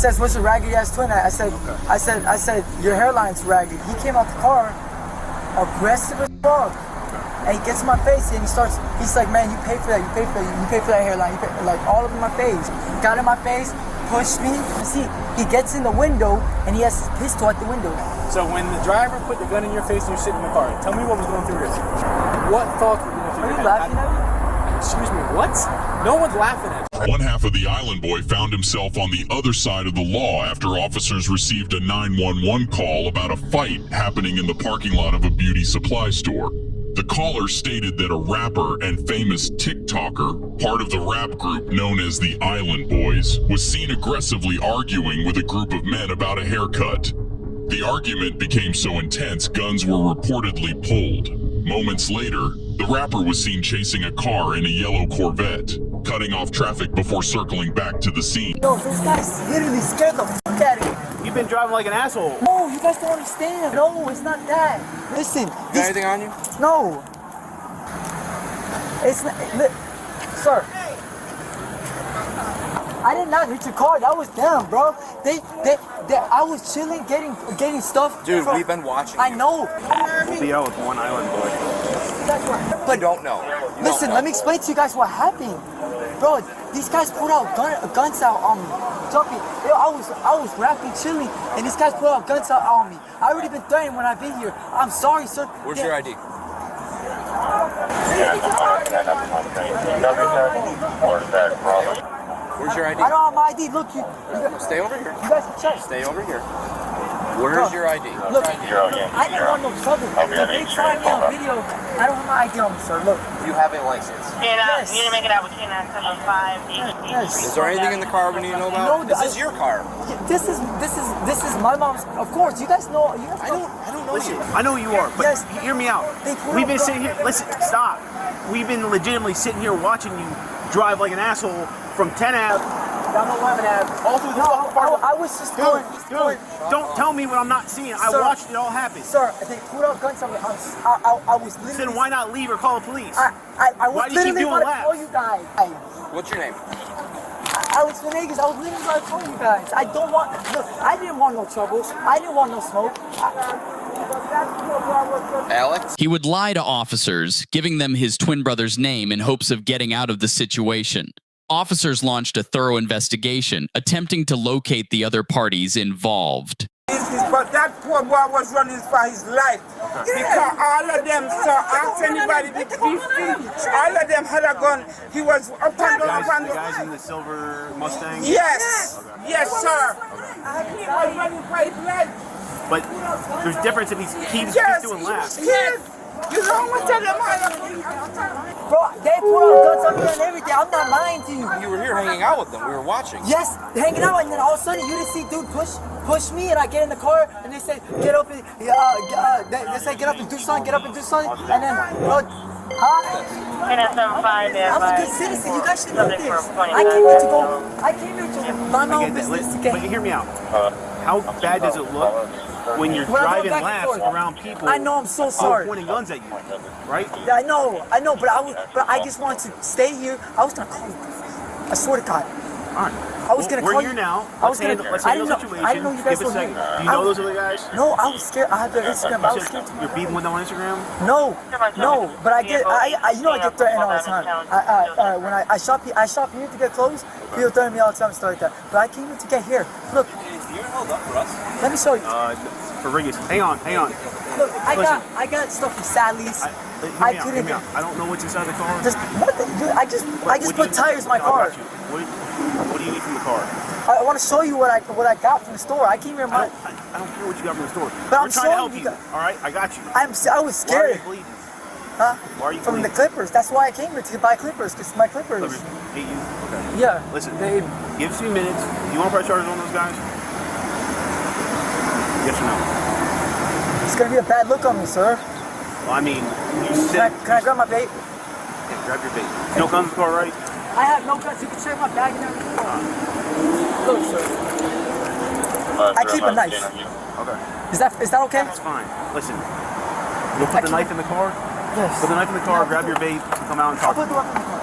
says, "What's a raggedy ass twin?" I said, "Your hairline's raggedy." He came out the car, aggressive as fuck, and he gets in my face and he's like, "Man, you pay for that, you pay for that hairline, like all over my face." Got in my face, pushed me. See, he gets in the window and he has his pistol at the window. So when the driver put the gun in your face and you're sitting in the car, tell me what was going through your head. What thoughts were going through your head? Are you laughing at me? Excuse me, what? No one's laughing at you. One half of the island boy found himself on the other side of the law after officers received a 911 call about a fight happening in the parking lot of a beauty supply store. The caller stated that a rapper and famous TikToker, part of the rap group known as the Island Boys, was seen aggressively arguing with a group of men about a haircut. The argument became so intense, guns were reportedly pulled. Moments later, the rapper was seen chasing a car in a yellow Corvette, cutting off traffic before circling back to the scene. Yo, this guy's literally scared the fuck out of me. You've been driving like an asshole. No, you guys don't understand. No, it's not that. Listen. Got anything on you? No. It's not. Sir. I did not hit your car. That was them, bro. I was chilling, getting stuff. Dude, we've been watching. I know. Theo with one island boy. But don't know. Listen, let me explain to you guys what happened. Bro, these guys put out guns out on me. Jumpy, I was rapping, chilling, and these guys put out guns out on me. I already been threatened when I've been here. I'm sorry, sir. Where's your ID? Where's your ID? I don't have my ID. Look, you Stay over here. You guys can check. Stay over here. Where's your ID? Look, I didn't want no trouble. If they try me on video, I don't have my ID on me, sir. Look. You have a license. Yes. You need to make it out with K975. Yes. Is there anything in the car we need to know about? No, this is your car. This is my mom's. Of course, you guys know. I don't know you. I know who you are, but Yes. hear me out. We've been sitting here. Listen, stop. We've been legitimately sitting here watching you drive like an asshole from 10 Ave down to 11 Ave, all through the fucking park. I was just going. Dude, don't tell me what I'm not seeing. I Sir, watched it all happen. Sir, they put out guns on me. I was literally. Then why not leave or call the police? I was Why do you keep literally doing about to laps? call you guys. What's your name? Alex Venegas, I was literally about to call you guys. I don't want. Look, I didn't want no trouble. I didn't want no smoke. Alex? He would lie to officers, giving them his twin brother's name in hopes of getting out of the situation. Officers launched a thorough investigation, attempting to locate the other parties involved. But that poor boy was running for his life. Because all of them, sir, ask anybody to be free. All of them had a gun. He was up and down, up and The guys down. in the silver Mustang? Yes, yes, sir. He was running for his life. But there's difference if he keeps Yes, doing laps. yes. You don't want to tell them all. Bro, they put out guns on me and everything. I'm not lying to you. You were here hanging out with them. We were watching. Yes, hanging out, and then all of a sudden you just see dude push me, and I get in the car, and they say get up and they say get up and do something, and then K975. I'm a good citizen. You guys should know this. I came here to run my own business to get. But hear me out. How bad does it look when you're When I go driving back and laps forth? around people? I know, I'm so sorry. Pointing guns at you, right? I know, but I just wanted to stay here. I was gonna call you. I swear to God. All right. I was gonna We're call here you. now. Let's I handle the situation. I didn't know you guys Give were a second. here. Do you know those other guys? No, I was scared. I had their Instagram. I was scared. You're beating with them on Instagram? No, but I get threatened all the time. When I shop here to get clothes, people threaten me all the time and stuff like that. But I came here to get here. Look. You're held up for us. Let me show you. For Riggis. Hang on. Look, I got stuff from Sally's. I couldn't. I don't know what's inside the car. Just nothing. Dude, I just put tires in my car. What do you need from the car? I want to show you what I got from the store. I came here. I don't care what you got from the store. But We're I'm trying to help showing you. you. All right, I got you. I was Why are scared. you bleeding? Huh? Why are you From the bleeding? Clippers. That's why I came here to buy Clippers. Cause my Clippers. Hate you? Okay. Yeah. Listen, They, give us 2 minutes. Do you want to press charges on those guys? Yes or no? it's gonna be a bad look on me, sir. Well, I mean, you said... Can I grab my vape? Yeah, grab your bait. No guns in the car, right? I have no guns. You can check my bag and everything. Look, sir. I keep a knife. Okay. Is that okay? That's fine. Listen, you'll put the knife in the car? Yes. Put the knife in the car, grab your vape, and come out and I'll talk. put the weapon in the car.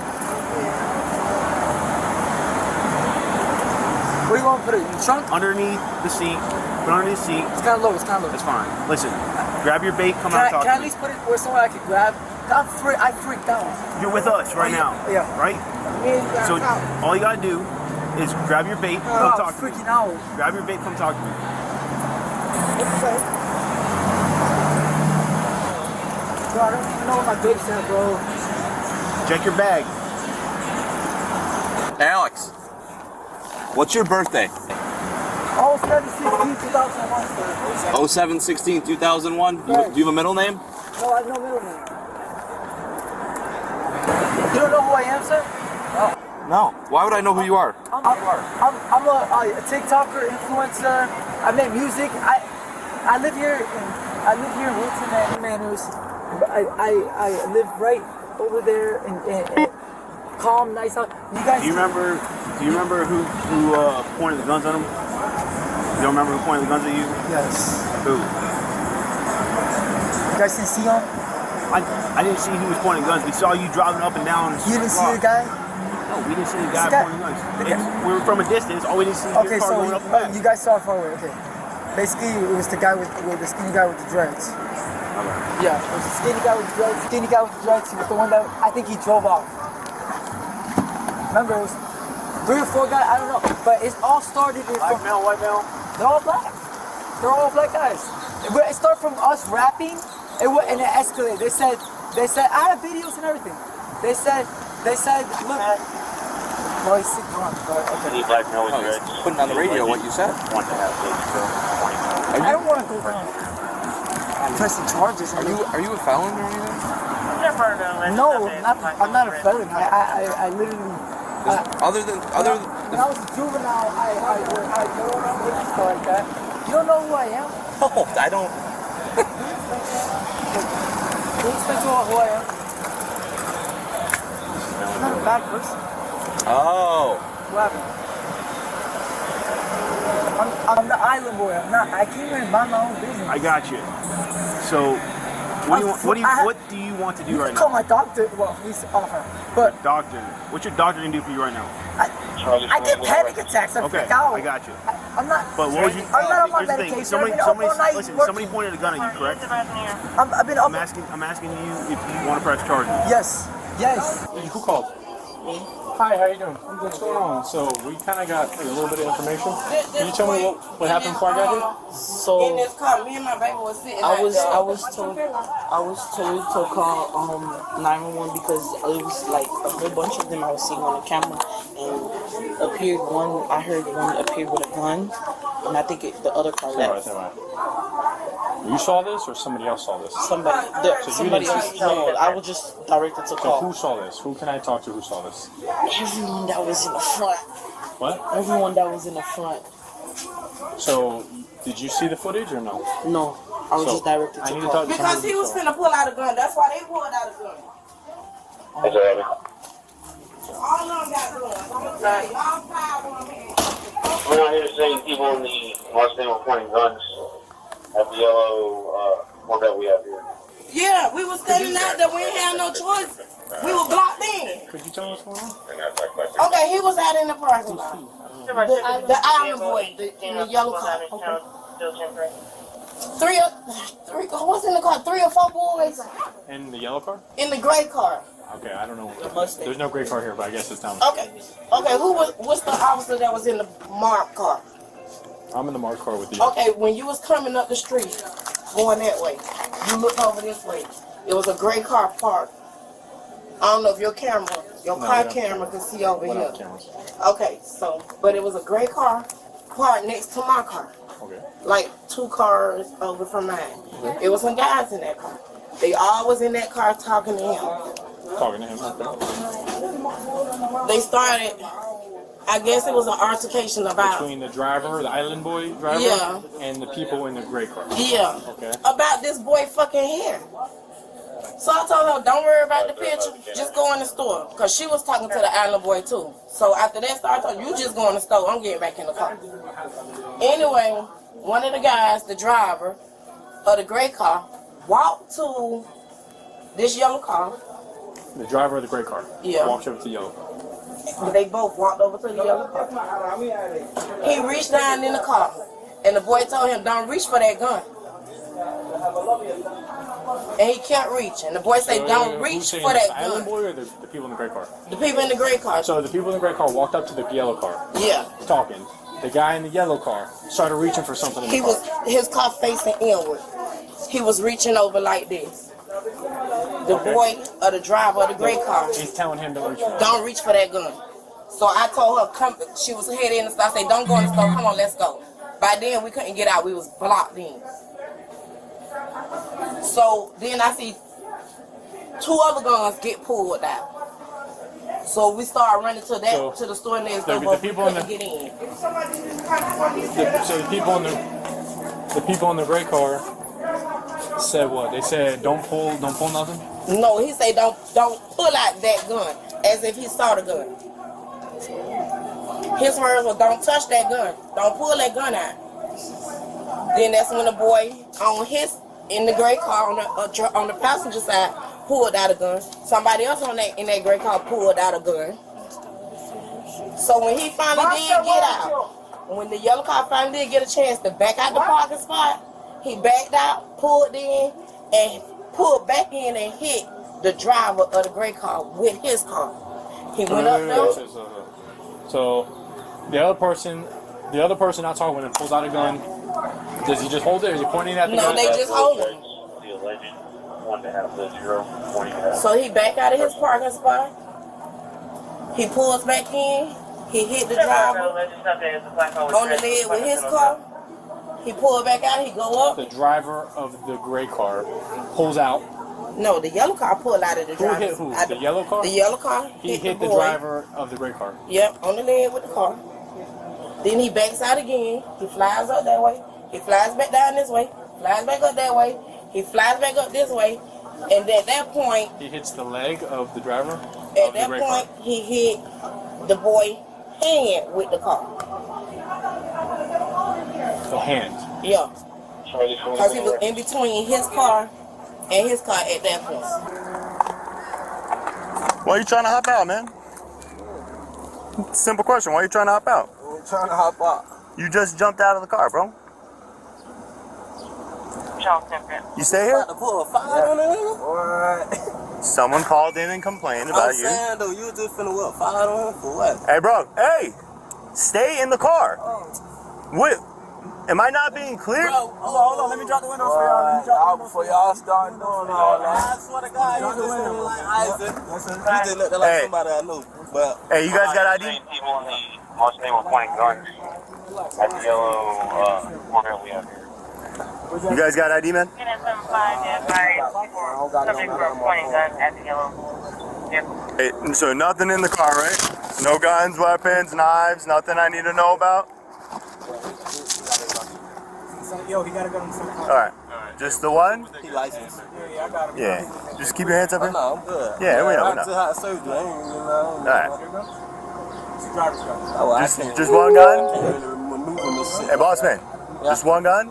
Where you want to put it? In the trunk? Underneath the seat. Put it underneath the seat. It's kind of low. It's kind of low. That's fine. Listen, grab your bait. Come Can out and talk I to at me. least put it where somewhere I can grab? I freaked out. You're with us right now. Yeah. Right? So all you gotta do is grab your bait. Come talk to me. Freaking out. Grab your bait. Come talk to me. Bro, I don't even know what my bait's at, bro. Check your bag. Alex, what's your birthday? Oh, 7/16/2001, sir. 07/16/2001. Do you have a middle name? No, I have no middle name. You don't know who I am, sir? No. Why would I know who you are? I'm a TikToker, influencer. I make music. I live here in Wilton and Manors. I live right over there in calm, nice house. You guys. Do you remember who pointed the guns at him? You don't remember who pointed the guns at you? Yes. Who? You guys didn't see him? I didn't see who was pointing guns. We saw you driving up and down. You didn't see the guy? No, we didn't see the guy pointing guns. The guy- We were from a distance. All we didn't see was Okay, your car so going up and back. you guys saw it far away. Okay. Basically, it was the guy with the skinny guy with the dreads. Yeah, it was the skinny guy with the dreads. Skinny guy with the dreads. He was the one that I think he drove off. Remember, it was 3 or 4 guys. I don't know, but it all started. White male. They're all black. They're all black guys. It started from us rapping, and it escalated. They said, I have videos and everything. They said, look. Well, he's sick drunk, but okay. Black male with dreads. Putting on the radio what you said. I don't want to go down. Pressing charges. Are you a felon or anything? No, I'm not a felon. I literally. When I was a juvenile, I drove around with stuff like that. You don't know who I am? No, I don't. Can you explain to who I am? I'm not a bad person. Oh. What happened? I'm the island boy. I can't even mind my own business. I got you. So, what do you want to do right Call now? my doctor. Well, he's off her. But Doctor. What's your doctor gonna do for you right now? I get panic attacks. I Okay, freak out. I got you. I'm not. But what would you? I'm not on my Here's the thing. medication. Somebody pointed a gun at you, correct? I've been up. I'm asking you if you want to press charges. Yes. Who called? Hi, how you doing? What's going on? So we kind of got a little bit of information. Can you tell me what happened before I got here? So In this car, me and my baby was sitting I was told to call 911 because it was like a whole bunch of them I was seeing on the camera, and I heard one appeared with a gun, and I think the other car left. You saw this or somebody else saw this? Somebody else. No, I was just directed to So call. who saw this? Who can I talk to who saw this? Everyone that was in the front. What? Everyone that was in the front. So did you see the footage or no? No, I was just directed I to need to call. talk to because somebody he was who saw. finna pull out a gun. That's why they pulled out a gun. All of them got guns. I'm gonna tell you, all 5 of them. We're not here to say people in the Mustang were pointing guns at the yellow one that we have here. Yeah, we was standing out there. We ain't had no choice. We were blocked in. Could you tell me what's going on? Okay, he was out in the parking lot. The island boy in the yellow car. Okay. Three, what's in the car? 3 or 4 boys In the yellow car? in the gray car. Okay, I don't know. Mustang. There's no gray car here, but I guess it's down. Okay, what's the officer that was in the marked car? I'm in the marked car with you. Okay, when you was coming up the street, going that way, you look over this way. It was a gray car parked. I don't know if your car camera can see over What here. other cameras? Okay, but it was a gray car parked next to my car. Okay. Like 2 cars over from mine. It was some guys in that car. They all was in that car talking to him. Talking to him. Okay. They started, I guess it was an altercation about, Between the driver, the island boy driver, Yeah. and the people in the gray car. yeah, Okay. about this boy fucking hair. So I told her, don't worry about the picture, just go in the store. Because she was talking to the island boy too. So after that, I told her, you just go in the store, I'm getting back in the car. Anyway, one of the guys, the driver of the gray car, walked to this yellow car. The driver of the gray car. Yeah. Walks over to the yellow car. They both walked over to the yellow car. He reached down in the car, and the boy told him, "Don't reach for that gun." And he kept reaching. The boy said, "Don't reach for that Island gun." boy or the people in the gray car? The people in the gray car. So the people in the gray car walked up to the yellow car. Yeah. Talking. The guy in the yellow car started reaching for something in the He car. was his car facing inward. He was reaching over like this. The boy or the driver of the gray car. He's telling him to reach for it. Don't reach for that gun. So I told her, come. She was heading in the store. I said, "Don't go in the store. Come on, let's go." By then we couldn't get out. We was blocked in. So then I see 2 other guns get pulled out. So we started running to the store next door, but we couldn't get in. So the people in the gray car said what? They said don't pull nothing. No, he said don't pull out that gun, as if he saw the gun. His words were, "Don't touch that gun. Don't pull that gun out." Then that's when the boy in the gray car on the passenger side pulled out a gun. Somebody else in that gray car pulled out a gun. So when he finally did get out, when the yellow car finally did get a chance to back out the parking spot, he backed out, pulled in, and pulled back in and hit the driver of the gray car with his car. He went up there. So the other person not talking with him pulls out a gun. Does he just hold it? Or is he pointing at the gun? No, they just hold him. The alleged 1.5 pointing at So he backed out of his parking spot. He pulls back in. He hit the driver on the leg with his car. He pulled back out. He go up. The driver of the gray car pulls out. No, the yellow car pulled out of the driver. Who hit who? The yellow car? The yellow car. He hit the boy. driver of the gray car. Yep, on the leg with the car. Then he backs out again. He flies up that way. He flies back down this way. Flies back up that way. He flies back up this way. And at that point, He hits the leg of the driver at of the that gray point, car. he hit the boy hand with the car. The hand. Yeah. Because he was in between his car and his car at that point. Why are you trying to hop out, man? Simple question. Why are you trying to hop out? I'm trying to hop out. You just jumped out of the car, bro. You stay here? To pull a fire on it, nigga? What? Someone called in and complained about you. I'm saying, though, you was just finna what? Fire on him for what? Hey, bro. Hey! Stay in the car. What? Am I not being clear? Hold on. Let me drop the window for y'all. Before y'all start doing all that. I swear to God, you just look like Isaac. You just looked like somebody I knew. But hey, you guys got ID? People in the most they were pointing guns at the yellow corner we have here. You guys got ID, man? Hey, so nothing in the car, right? No guns, weapons, knives, nothing I need to know about? yo, he gotta go in the front. Alright. Just the one? He licensed. Yeah, I got him. Yeah. Just keep your hands up here. No, I'm good. Yeah, we know. I just had surgery. I ain't, Alright. Oh, I Just one gun? maneuvering this shit. Hey, boss man. Just one gun?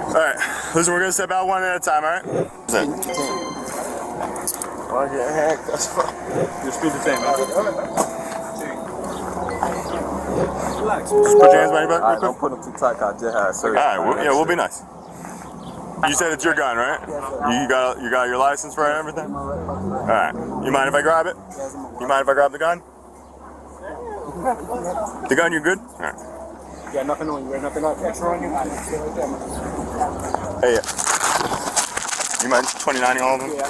Alright. Listen, we're gonna step out one at a time, alright? I get handcuffs. Just be the same, man. Just put your hands behind your back real quick. Don't put them too tight. I just had surgery. Alright, we'll be nice. You said it's your gun, right? You got your license for it and everything? Alright. You mind if I grab it? You mind if I grab the gun? The gun, you're good? Alright. You got nothing on you. You got nothing extra on you. Hey, yeah. You mind 29ing all of them? Yeah.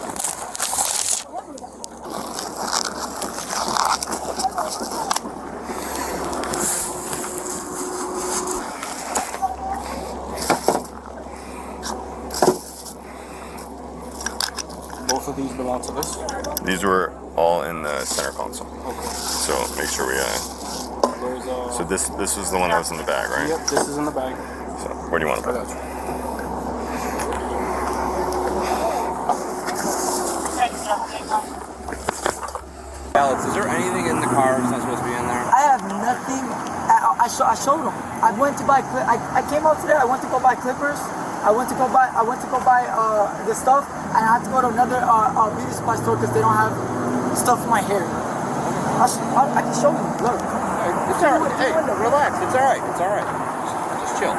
Both of these belong to this? These were all in the center console. Okay. So make sure we There's so this was the one that was in the bag, right? Yep, this is in the bag. So where do you want to put it? Alex, is there anything in the car that's not supposed to be in there? I have nothing. I showed them. I went to buy. I came out today. I went to go buy clippers. I went to go buy the stuff, and I had to go to another beauty supply store because they don't have stuff in my hair. I can show you. Look. It's alright. Hey, relax. It's alright. It's alright. Just chill.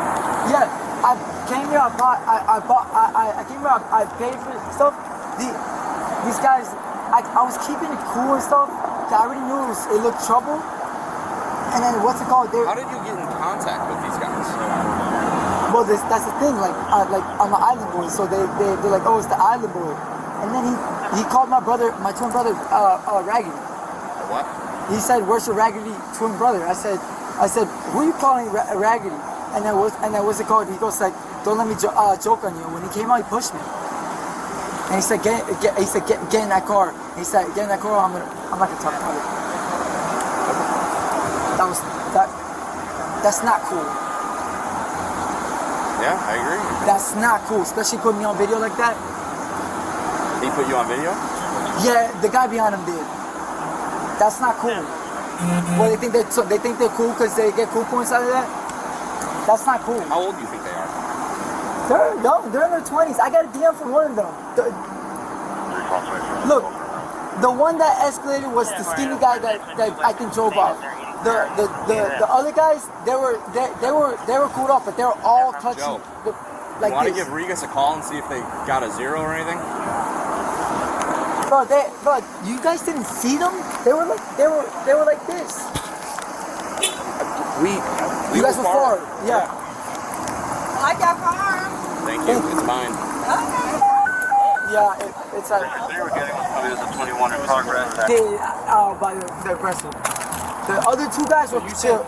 Yeah, I came here. I came here. I paid for stuff. These guys. I was keeping it cool and stuff. I already knew it looked trouble. And then what's it called? How did you get in contact with these guys? Well, that's the thing. Like I'm an island boy, so they're like, oh, it's the island boy. And then he called my twin brother, Raggedy. What? He said, "Where's your Raggedy twin brother?" I said, "Who are you calling Raggedy?" And then what's it called? He goes like, "Don't let me joke on you." When he came out, he pushed me. And he said, "Get in that car." He said, "Get in that car. I'm not gonna talk about it." That's not cool. Yeah, I agree. That's not cool, especially putting me on video like that. He put you on video? Yeah, the guy behind him did. That's not cool. Well, they think they're cool because they get cool points out of that. That's not cool. How old do you think they are? They're young. They're in their 20s. I got a DM from one of them. Look, the one that escalated was the skinny guy that I think drove off. The other guys, they were cooled off, but they were all touchy. Joe, Like you want to this. give Regas a call and see if they got a zero or anything? Bro, you guys didn't see them? They were like this. You guys were far. Yeah. I got car. Thank you. It's mine. Yeah, it's like. They were getting probably as a 21 in progress. By the aggressive. The other two guys were chilled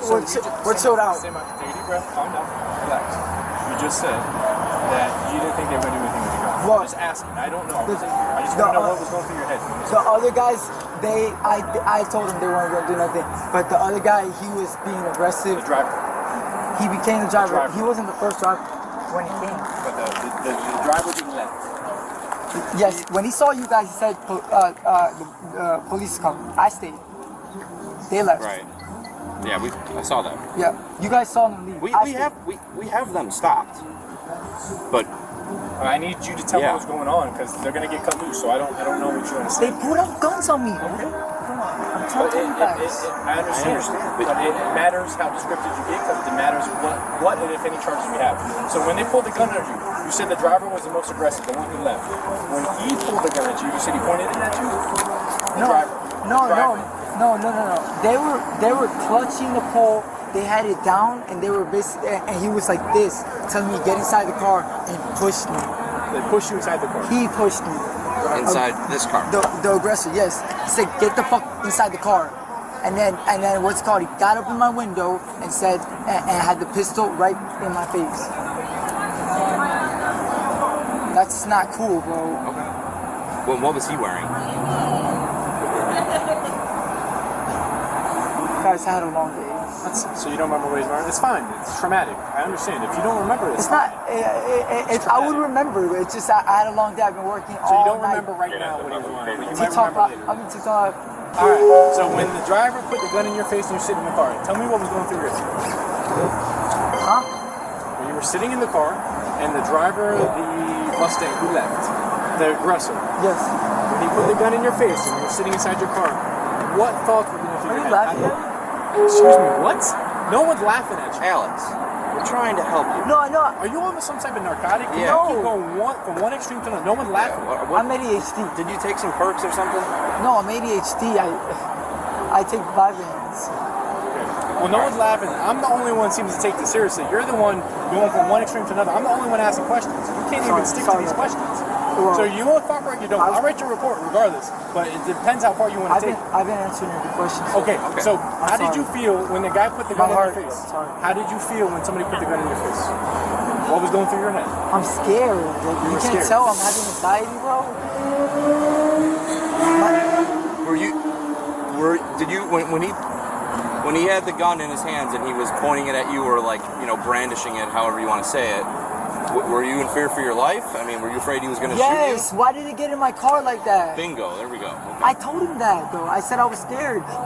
out. Take a deep breath, calm down, relax. You just said that you didn't think they were going to do anything with the gun. Well, I'm just asking. I don't know. I just want to know what was going through your head. The other guys, I told them they weren't going to do nothing. But the other guy, he was being aggressive. The driver. He became the driver. He wasn't the first driver when he came. But the driver didn't left. Yes, when he saw you guys, he said, police come. I stayed. They left. Right. Yeah, I saw that. Yeah, you guys saw them leave. We have them stopped. But I need you to tell me what's going on because they're gonna get cut loose. So I don't know what you want to say. They put up guns on me. Okay. Come on, I'm trying to tell you guys. I understand. But it matters how descriptive you get because it matters what and if any charges we have. So when they pulled the gun at you, you said the driver was the most aggressive, the one who left. When he pulled the gun at you, you said he pointed it at you. The driver. No. They were clutching the pole. They had it down, and they were basically, and he was like this, telling me get inside the car and push me. They pushed you inside the car. He pushed me. Inside this car. The aggressor, yes. He said get the fuck inside the car, and then what's it called? He got up in my window and said, and had the pistol right in my face. That's not cool, bro. Okay. Well, what was he wearing? Guys had a long day. So you don't remember what he's wearing? It's fine. It's traumatic. I understand. If you don't remember it, it's not. I would remember. It's just I had a long day. I've been working all night. So you don't remember right now what he was wearing, but you might remember later. I'm in TikTok. All right. So when the driver put the gun in your face and you're sitting in the car, tell me what was going through your head. Huh? When you were sitting in the car and the driver, the Mustang who left, the aggressor. Yes. When he put the gun in your face and you were sitting inside your car, what thoughts were going through your head? Are you laughing at me? Excuse me, what? No one's laughing at you. Alex, we're trying to help you. No, I know. Are you on some type of narcotic? Yeah. You keep going from one extreme to another. No one's laughing. I'm ADHD. Did you take some perks or something? No, I'm ADHD. I take vitamins. Well, no one's laughing. I'm the only one who seems to take this seriously. You're the one going from one extreme to another. I'm the only one asking questions. You can't even stick to these questions. So you want to cooperate, you don't. I'll write your report regardless, but it depends how far you want to take it. I've been answering your questions. Okay, so how did you feel when the guy put the gun in your face? How did you feel when somebody put the gun in your face? What was going through your head? I'm scared. You can't tell I'm having anxiety, bro. Did you when he had the gun in his hands and he was pointing it at you or brandishing it, however you want to say it? Were you in fear for your life? I mean, were you afraid he was going to shoot you? Yes. Why did he get in my car like that? Bingo. There we go. Okay. I told him that, though. I said I was scared. I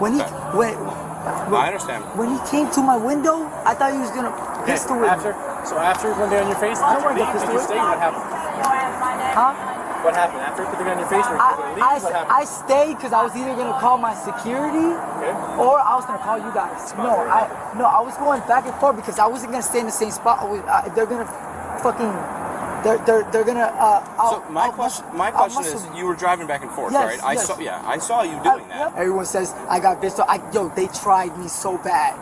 understand. When he came to my window, I thought he was going to pistol with me. So after one day on your face, did you leave? Did you stay? What happened? Huh? What happened? After he put the gun in your face, were you going to leave? What happened? I stayed because I was either gonna call my security or I was gonna call you guys. I was going back and forth because I wasn't gonna stay in the same spot. They're gonna fucking. They're gonna. So my question is, you were driving back and forth, Yes, right? yes. I saw you doing that. Everyone says I got bitched. They tried me so bad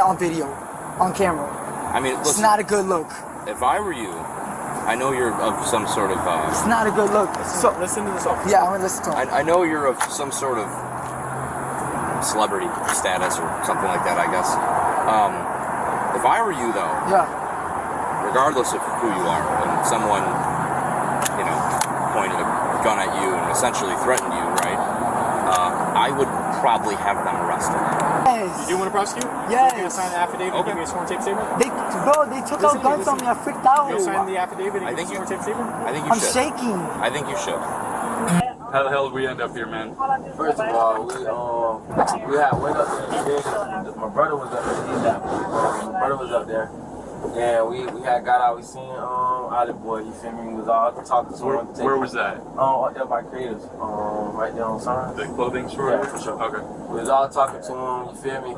on video, on camera. I mean, It's listen, not a good look. if I were you, I know you're of some sort of. It's not a good look. So listen to this officer. Yeah, I'm gonna listen to him. I know you're of some sort of celebrity status or something like that, I guess. If I were you, though, regardless of who you are, and someone, pointed a gun at you and essentially threatened you, right? I would probably have them arrested. Yes. You do want to prosecute? Yes. You gonna sign the affidavit and give me a sworn tape statement? They took out guns on me. I freaked out. You'll sign the affidavit and I give think me a sworn tape statement? I think you I'm should. shaking. I think you should. How the hell did we end up here, man? First of all, we had went up there. My brother was up there. He died. My brother was up there. And we had got out. We seen Olive Boy. You feel me? We was all talking to him. Where was that? Up there by Creators. Right there on Sun. The clothing store? Yeah, for sure. Okay. We was all talking to him. You feel me?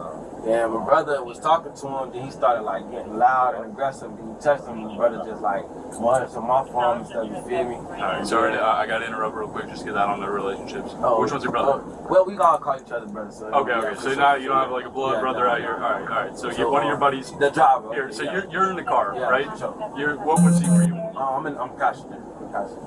And my brother was talking to him. Then he started like getting loud and aggressive. Then he touched him. My brother just like wanted some off on him and stuff. You feel me? All right, sorry, I got to interrupt real quick just because I don't know relationships. Which one's your brother? Well, we all call each other brothers. So Okay. So now you don't have like a blood brother out here. All right. So you're one of your buddies. The driver. Here, so you're in the car, right? For sure. What seat were you? I'm passenger.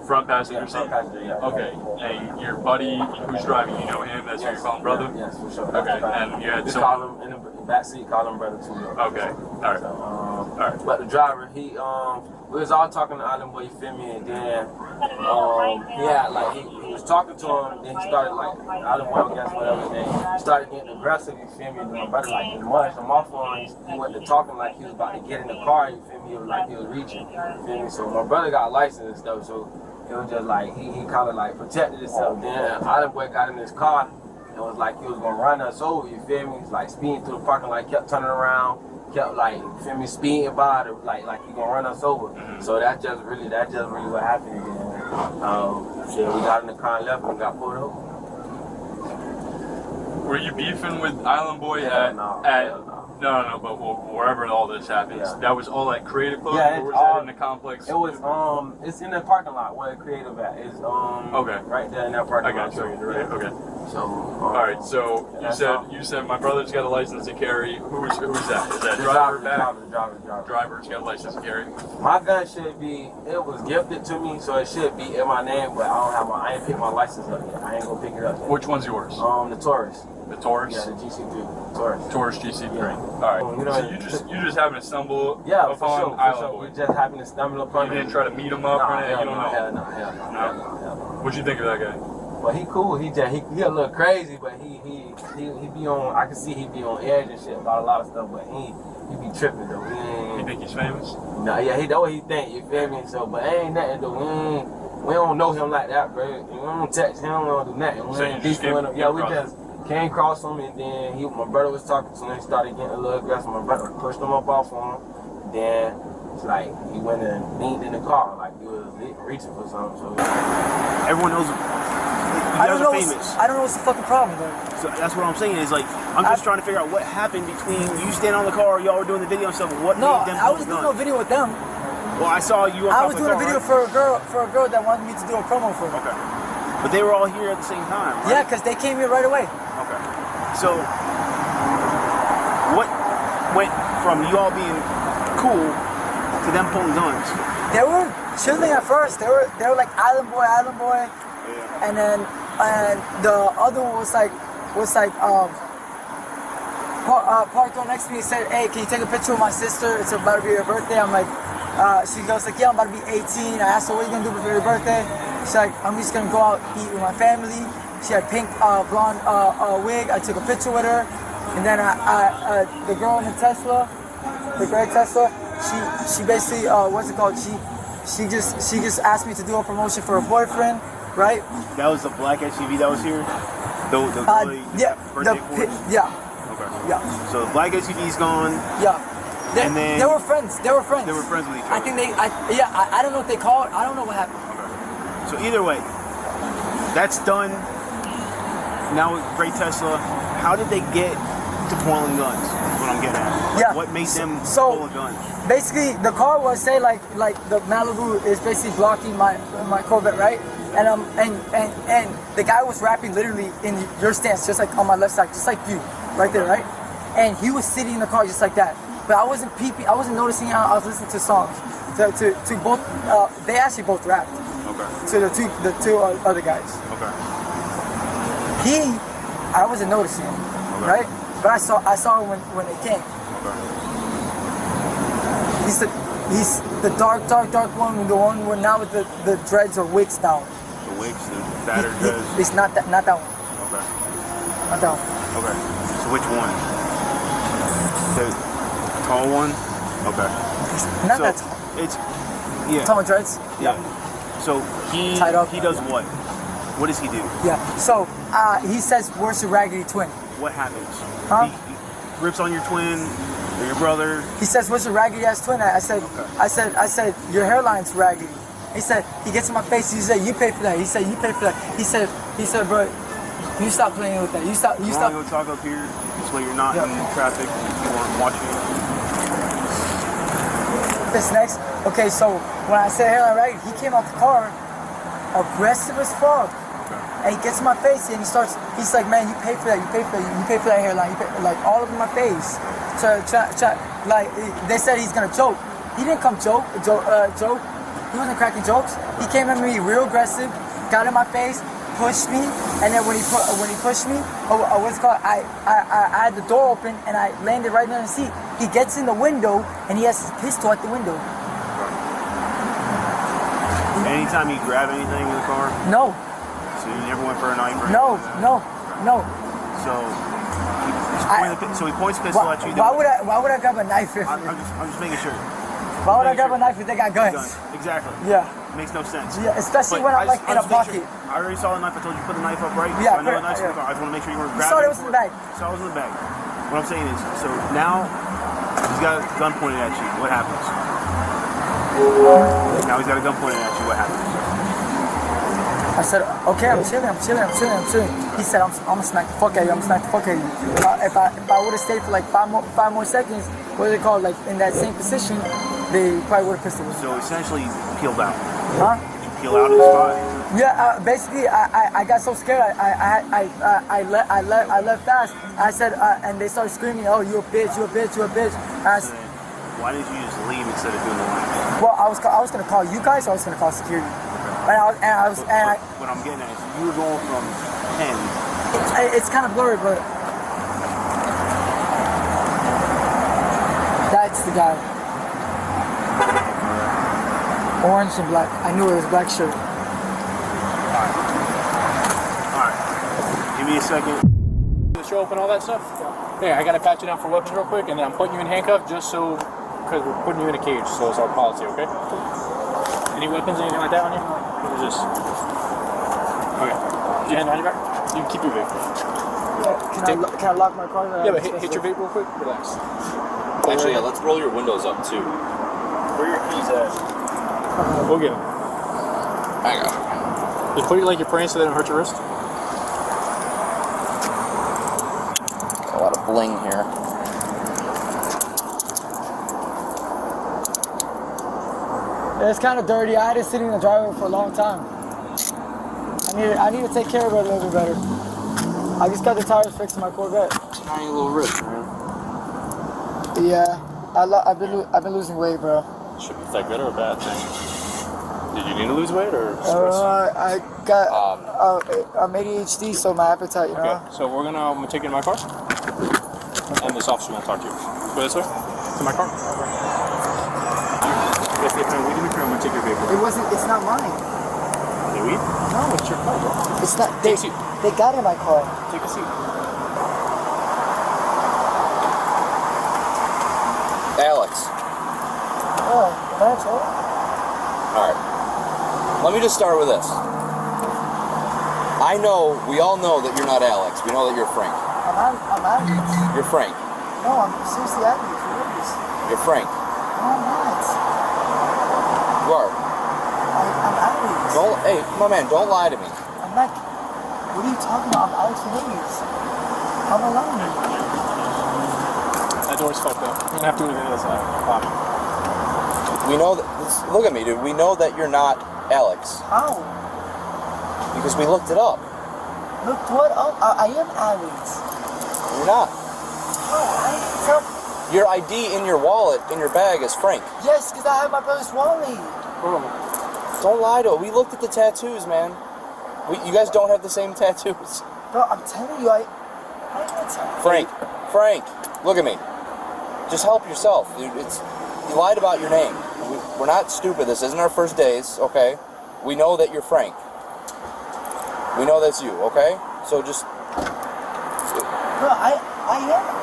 Front passenger seat. Front passenger. Yeah. Okay. And your buddy who's driving, you know him? That's who you're calling brother? Yes, for sure. Okay. And you had We someone. call him in the back seat. Call him brother too. Okay. All right. All right. But the driver, we was all talking to Island Boy, you feel me? And then he had like he was talking to him. Then he started like Island Boy, I guess whatever. Then he started getting aggressive, you feel me? And my brother like munched him off on him. He went to talking like he was about to get in the car, you feel me? It was like he was reaching, you feel me? So my brother got a license and stuff, so it was just like he kind of like protected himself. Then Island Boy got in his car. It was like he was gonna run us over, you feel me? He's like speeding through the parking lot, kept turning around, kept like, you feel me, speeding by, like he gonna run us over. So that's just really what happened again. So we got in the car and left and got pulled over. Were you beefing with Island Boy No, but wherever all this happens, that was all at Creative Clothing, or was that in the complex? It was it's in the parking lot where Creative at. It's right there in that parking lot. Okay. So all right. So you said my brother's got a license to carry. Who's that? Is that driver back? Driver. Driver's got a license to carry. My gun should be. It was gifted to me, so it should be in my name. But I ain't picked my license up yet. I ain't gonna pick it up yet. Which one's yours? The Taurus. The Taurus? Yeah, the GC3. Taurus. Taurus GC3. Yeah. All right. So you just happen to stumble upon Island Boy. We just happened to stumble upon him. You didn't try to meet him up or anything? You don't know? No. What'd you think of that guy? Well, he cool. He a little crazy, but he be on. I can see he be on edge and shit about a lot of stuff, but he be tripping though. You think he's famous? No, yeah, he know what he think. You feel me? So, but ain't nothing though. We don't know him like that, bro. We don't text him. We don't do nothing. We ain't beefing with him. Yeah, we just came across him, and then my brother was talking to him. He started getting a little aggressive. My brother pushed him up off on him. Then it's like he went and leaned in the car like he was reaching for something. So everyone knows. I don't know what's the fucking problem, though. So that's what I'm saying is like I'm just trying to figure out what happened between you standing on the car, y'all were doing the video and stuff. What made them I was doing no video with them. Well, I saw you. I was doing a video for a girl that wanted me to do a promo for her. Okay. But they were all here at the same time, right? Yeah, because they came here right away. Okay. So what went from you all being cool to them pulling guns? They were chilling at first. They were like Island Boy. Yeah. And then the other one was like parked on next to me and said, "Hey, can you take a picture of my sister? It's about to be her birthday." I'm like, she goes like, "Yeah, I'm about to be 18. I asked her, "What are you gonna do for your birthday?" She's like, "I'm just gonna go out eat with my family." She had pink blonde wig. I took a picture with her, and then the girl in the Tesla, the gray Tesla, she basically what's it called? She just asked me to do a promotion for her boyfriend, right? That was the black SUV that was here. The birthday Force? Yeah. Okay. Yeah. So the black SUV's gone. Yeah. And then they were friends. They were friends. They were friends with each other. I think I don't know if they called. I don't know what happened. Okay. So either way, that's done. Now with Great Tesla, how did they get to Portland Guns? That's what I'm getting at. Yeah. What made them So- pull a gun? Basically, the car was say like the Malibu is basically blocking my Corvette, right? And the guy was rapping literally in your stance, just like on my left side, just like you, right there, right? And he was sitting in the car just like that. But I wasn't peeping. I wasn't noticing how I was listening to songs. To both, they actually both rapped. Okay. To the two other guys. Okay. I wasn't noticing him, right? But I saw him when they came. Okay. He's the dark one, the one with now with the dreads or wigs down. The wigs, the battered dreads. It's not that one. Okay. Not that one. Okay. So which one? The tall one? Okay. Not so that tall. It's yeah. Tall with dreads? Yeah. So he Tied up. he does what? What does he do? Yeah. So he says, "Where's your raggedy twin?" What happens? Huh? He rips on your twin or your brother. He says, "What's your raggedy ass twin?" I said, "Your hairline's raggedy." He said, he gets in my face. He said, "You pay for that." He said, "You pay for that." He said, "Bro, you stop playing with that. You stop." You stop. Go talk up here. This way you're not in traffic. You aren't watching. This next. Okay, so when I said hairline raggedy, he came out the car, aggressive as fuck. And he gets in my face and he's like, "Man, you pay for that, you pay for that, you pay for that hairline, you pay," like all over my face. Like they said he's gonna choke. He didn't come joke. He wasn't cracking jokes. He came at me real aggressive, got in my face, pushed me, and then when he pushed me, what's it called? I had the door open and I landed right in the seat. He gets in the window and he has his pistol at the window. Anytime you grab anything in the car? No. So you never went for a knife or anything? No. So he points a pistol at you. Why would I grab a knife if... I'm just making sure. Why would I grab a knife if they got guns? Exactly. Yeah. Makes no sense. Yeah, especially when I'm like in a pocket. I already saw the knife. I told you put the knife up right. Yeah, so I know the knife's in the car. I just want to make sure you weren't You grabbing saw it was in the bag. Saw it was in the bag. What I'm saying is, so now he's got a gun pointed at you. What happens? Now he's got a gun pointed at you. What happens? I said, okay, I'm chilling. He said, I'm gonna smack the fuck out of you. If I would have stayed for like five more seconds, what do they call it? Like in that same position, they probably would have pistoled me. So essentially, you peeled out. Huh? Did you peel out of the spot? Yeah, basically, I got so scared. I left fast. I said, and they started screaming, "Oh, you a bitch! You a bitch! You a bitch!" And I said, why didn't you just leave instead of doing the line? well, I was gonna call you guys. Or I was gonna call security. What I'm getting at is you were going from 10. It's kind of blurry, but that's the guy. Orange and black. I knew it was black shirt. Alright. Give me a second. The show up and all that stuff? Yeah, I gotta pat you down for weapons real quick, and then I'm putting you in handcuffs just so, because we're putting you in a cage, so it's our policy, okay? Any weapons, anything like that on you? What is this? Okay. Did you hand behind your back? You can keep your vape. Can I lock my car? Yeah, but hit your vape real quick. Relax. Actually, yeah, let's roll your windows up too. Where are your keys at? We'll get them. I got you. Just put it like you're praying so they don't hurt your wrist. A lot of bling here. It's kind of dirty. I had it sitting in the driveway for a long time. I need to take care of it a little bit better. I just got the tires fixed in my Corvette. Tiny little wrist, man. Yeah, I've been losing weight, bro. Should be that good or a bad thing? Did you need to lose weight or stress? I got I'm ADHD, so my appetite, you know. Okay, so I'm gonna take you to my car, and this officer will talk to you. Go this way to my car. If you find weed in the car, I'm gonna take your vehicle. It's not mine. Is it weed? No, it's your car, bro. It's not. Take a seat. They got in my car. Take a seat. Alex. Oh, that's all. Alright. Let me just start with this. We all know that you're not Alex. We know that you're Frank. I'm Alex. You're Frank. No, I'm seriously Alex. You're Frank. No, I'm not. You are. I'm Alex. Hayes. Hey, my man, don't lie to me. I'm not. What are you talking about? I'm Alex Hayes. I'm alone. That door's fucked up. We're gonna have to do it on the other side. We know that. Look at me, dude. We know that you're not Alex. How? Because we looked it up. Look what up? I am Alex. You're not. Tell. Your ID in your wallet, in your bag, is Frank. Yes, because I have my brother's wallet. Don't lie to it. We looked at the tattoos, man. You guys don't have the same tattoos. Bro, I'm telling you, I Frank, look at me. Just help yourself, dude. You lied about your name. We're not stupid. This isn't our first days, okay? We know that you're Frank. We know that's you, okay? So just. Bro, I am.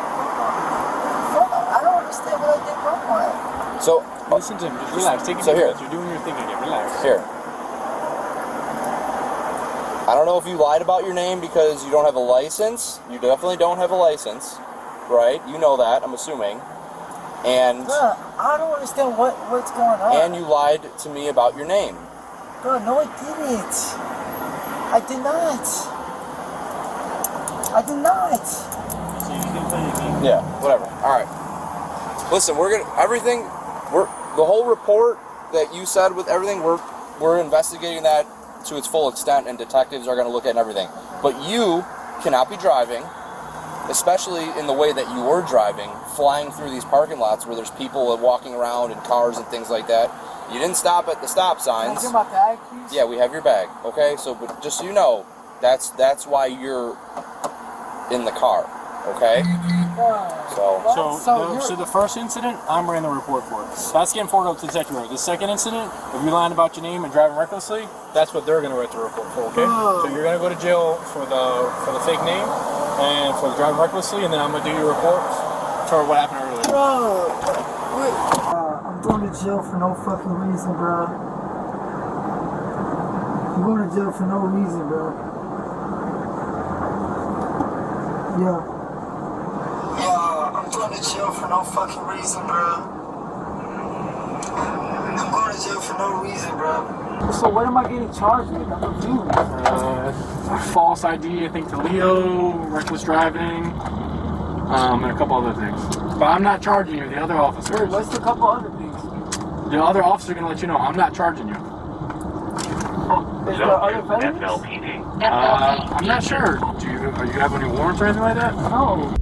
I don't understand what I did wrong. So listen to him. Just relax. Take it so here. You're doing your thing again. Relax. Here. I don't know if you lied about your name because you don't have a license. You definitely don't have a license, right? You know that, I'm assuming. And bro, I don't understand what's going on. And you lied to me about your name. Bro, no, I didn't. I did not. I did not. So you can play your game. Yeah, whatever. All right. Listen, the whole report that you said with everything, we're investigating that to its full extent, and detectives are going to look at everything. But you cannot be driving, especially in the way that you were driving, flying through these parking lots where there's people walking around in cars and things like that. You didn't stop at the stop signs. Can I get my bag, please? Yeah, we have your bag. Okay, so but just so you know, that's why you're in the car. Okay. So the first incident, I'm writing the report for. That's getting forwarded up to the detective bureau. The second incident, if you're lying about your name and driving recklessly, that's what they're going to write the report for. Okay. So you're going to go to jail for the fake name and for the driving recklessly, and then I'm going to do your report for what happened earlier. Bro, wait. I'm going to jail for no fucking reason, bro. I'm going to jail for no reason, bro. Yeah. I'm going to jail for no fucking reason, bro. I'm going to jail for no reason, bro. So what am I getting charged with? I'm confused. False ID, I think, to Leo, reckless driving, and a couple other things. But I'm not charging you, the other officers. Wait, what's the couple other things? The other officer going to let you know, I'm not charging you. Is there other felonies? I'm not sure. Do you have any warrants or anything like that? No.